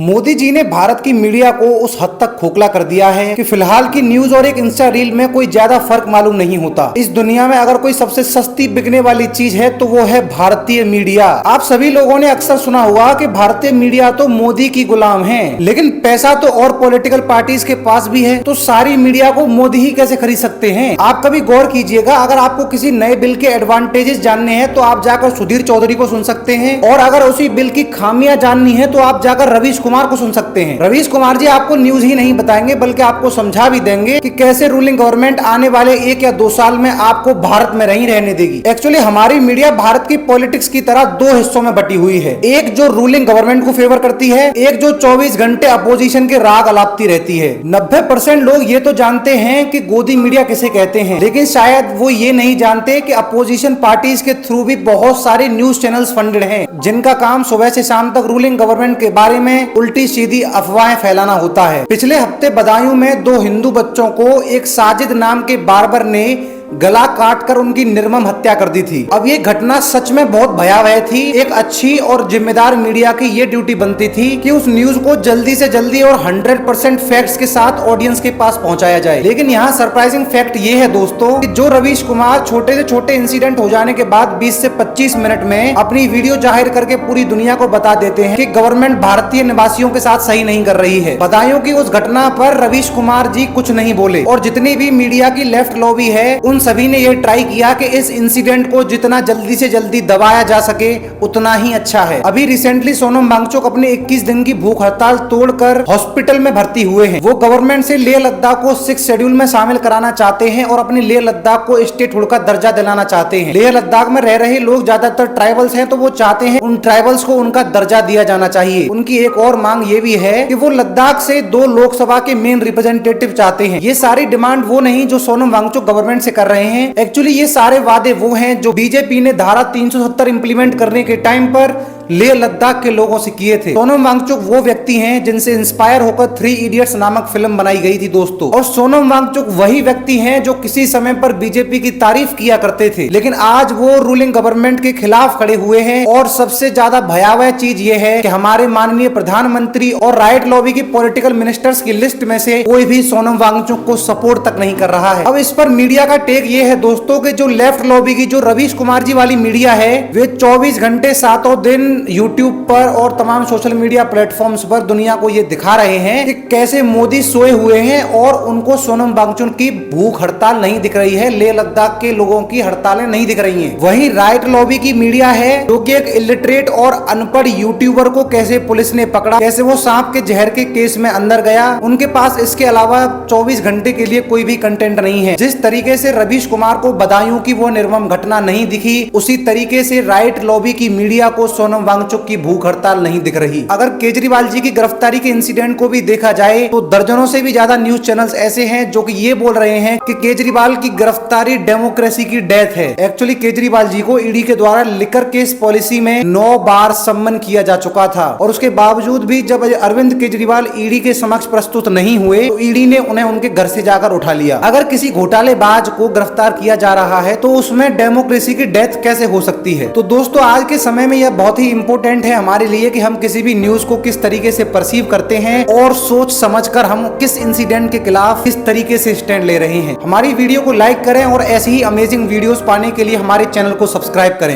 मोदी जी ने भारत की मीडिया को उस हद तक खोखला कर दिया है कि फिलहाल की न्यूज और एक इंस्टा रील में कोई ज्यादा फर्क मालूम नहीं होता। इस दुनिया में अगर कोई सबसे सस्ती बिकने वाली चीज है तो वो है भारतीय मीडिया। आप सभी लोगों ने अक्सर सुना होगा कि भारतीय मीडिया तो मोदी की गुलाम है, लेकिन पैसा तो और पॉलिटिकल पार्टीज के पास भी है, तो सारी मीडिया को मोदी ही कैसे खरीद सकते हैं। आप कभी गौर कीजिएगा, अगर आपको किसी नए बिल के एडवांटेजेस जानने हैं तो आप जाकर सुधीर चौधरी को सुन सकते हैं, और अगर उसी बिल की खामियां जाननी है तो आप जाकर रवीश कुमार को सुन सकते हैं। रवीश कुमार जी आपको न्यूज ही नहीं बताएंगे बल्कि आपको समझा भी देंगे कि कैसे रूलिंग गवर्नमेंट आने वाले 1 या 2 साल में आपको भारत में नहीं रहने देगी। एक्चुअली हमारी मीडिया भारत की पॉलिटिक्स की तरह 2 हिस्सों में बटी हुई है, एक जो रूलिंग गवर्नमेंट को फेवर करती है, एक जो 24 घंटे अपोजिशन के राग अलापती रहती है। 90% लोग ये तो जानते हैं कि गोदी मीडिया किसे कहते हैं, लेकिन शायद वो ये नहीं जानते कि अपोजिशन पार्टीज के थ्रू भी बहुत सारे न्यूज चैनल्स फंडेड हैं, जिनका काम सुबह से शाम तक रूलिंग गवर्नमेंट के बारे में उल्टी सीधी अफवाहें फैलाना होता है। पिछले हफ्ते बदायूं में 2 हिंदू बच्चों को एक साजिद नाम के बार्बर ने गला काटकर उनकी निर्मम हत्या कर दी थी। अब ये घटना सच में बहुत भयावह थी। एक अच्छी और जिम्मेदार मीडिया की ये ड्यूटी बनती थी कि उस न्यूज को जल्दी से जल्दी और 100% फैक्ट्स के साथ ऑडियंस के पास पहुंचाया जाए। लेकिन यहाँ सरप्राइजिंग फैक्ट ये है दोस्तों कि जो रवीश कुमार छोटे से छोटे इंसिडेंट हो जाने के बाद 20 से 25 मिनट में अपनी वीडियो जाहिर करके पूरी दुनिया को बता देते हैं कि गवर्नमेंट भारतीय निवासियों के साथ सही नहीं कर रही है। बदायूं की उस घटना पर रवीश कुमार जी कुछ नहीं बोले, और जितनी भी मीडिया की लेफ्ट लॉबी है उन सभी ने यह ट्राई किया कि इस इंसिडेंट को जितना जल्दी से जल्दी दबाया जा सके उतना ही अच्छा है। अभी रिसेंटली सोनम वांगचुक अपने 21 दिन की भूख हड़ताल तोड़कर हॉस्पिटल में भर्ती हुए हैं। वो गवर्नमेंट से लेह लद्दाख को 6 शेड्यूल में शामिल कराना चाहते हैं और अपने लेह लद्दाख को स्टेटहुड का दर्जा दिलाना चाहते हैं। लेह लद्दाख में रह रहे लोग ज्यादातर ट्राइबल्स हैं, तो वो चाहते हैं उन ट्राइबल्स को उनका दर्जा दिया जाना चाहिए। उनकी एक और मांग ये भी है कि वो लद्दाख से 2 लोकसभा के मेन रिप्रेजेंटेटिव चाहते हैं। ये सारी डिमांड वो नहीं जो सोनम वांगचुक गवर्नमेंट से कर रहे हैं। एक्चुअली ये सारे वादे वो हैं जो बीजेपी ने धारा 370 इंप्लीमेंट करने के टाइम पर लेह लद्दाख के लोगों से किए थे। सोनम वांगचुक वो व्यक्ति हैं जिनसे इंस्पायर होकर 3 इडियट्स नामक फिल्म बनाई गई थी दोस्तों, और सोनम वांगचुक वही व्यक्ति हैं जो किसी समय पर बीजेपी की तारीफ किया करते थे, लेकिन आज वो रूलिंग गवर्नमेंट के खिलाफ खड़े हुए हैं। और सबसे ज्यादा भयावह चीज ये है कि हमारे माननीय प्रधानमंत्री और राइट लॉबी की पॉलिटिकल मिनिस्टर्स की लिस्ट में से कोई भी सोनम वांगचुक को सपोर्ट तक नहीं कर रहा है। अब इस पर मीडिया का टेक ये है दोस्तों कि जो लेफ्ट लॉबी की जो रवीश कुमार जी वाली मीडिया है, वे 24 घंटे 7 दिन यूट्यूब पर और तमाम सोशल मीडिया प्लेटफॉर्म्स पर दुनिया को ये दिखा रहे हैं कि कैसे मोदी सोए हुए हैं और उनको सोनम वांगचुक की भूख हड़ताल नहीं दिख रही है, लेह लद्दाख के लोगों की हड़तालें नहीं दिख रही हैं। वहीं राइट लॉबी की मीडिया है जो कि एक इलिटरेट और अनपढ़ यूट्यूबर को कैसे पुलिस ने पकड़ा, कैसे वो सांप के जहर के केस में अंदर गया, उनके पास इसके अलावा 24 घंटे के लिए कोई भी कंटेंट नहीं है। जिस तरीके से रवीश कुमार को बदायूं की वो निर्मम घटना नहीं दिखी, उसी तरीके से राइट लॉबी की मीडिया को सोनम वांगचुक की भूख हड़ताल नहीं दिख रही। अगर केजरीवाल जी की गिरफ्तारी के इंसिडेंट को भी देखा जाए तो दर्जनों से भी ज्यादा न्यूज चैनल्स ऐसे हैं जो कि ये बोल रहे हैं कि केजरीवाल की गिरफ्तारी डेमोक्रेसी की डेथ है। एक्चुअली केजरीवाल जी को ईडी के द्वारा लिकर केस पॉलिसी में 9 बार सम्मन किया जा चुका था, और उसके बावजूद भी जब अरविंद केजरीवाल ईडी के समक्ष प्रस्तुत नहीं हुए तो ईडी ने उन्हें उनके घर से जाकर उठा लिया। अगर किसी घोटालेबाज को गिरफ्तार किया जा रहा है तो उसमें डेमोक्रेसी की डेथ कैसे हो सकती है। तो दोस्तों आज के समय में यह बहुत ही इंपॉर्टेंट है हमारे लिए कि हम किसी भी न्यूज को किस तरीके से परसीव करते हैं और सोच समझकर हम किस इंसिडेंट के खिलाफ किस तरीके से स्टैंड ले रहे हैं। हमारी वीडियो को लाइक करें और ऐसी ही अमेजिंग वीडियोस पाने के लिए हमारे चैनल को सब्सक्राइब करें।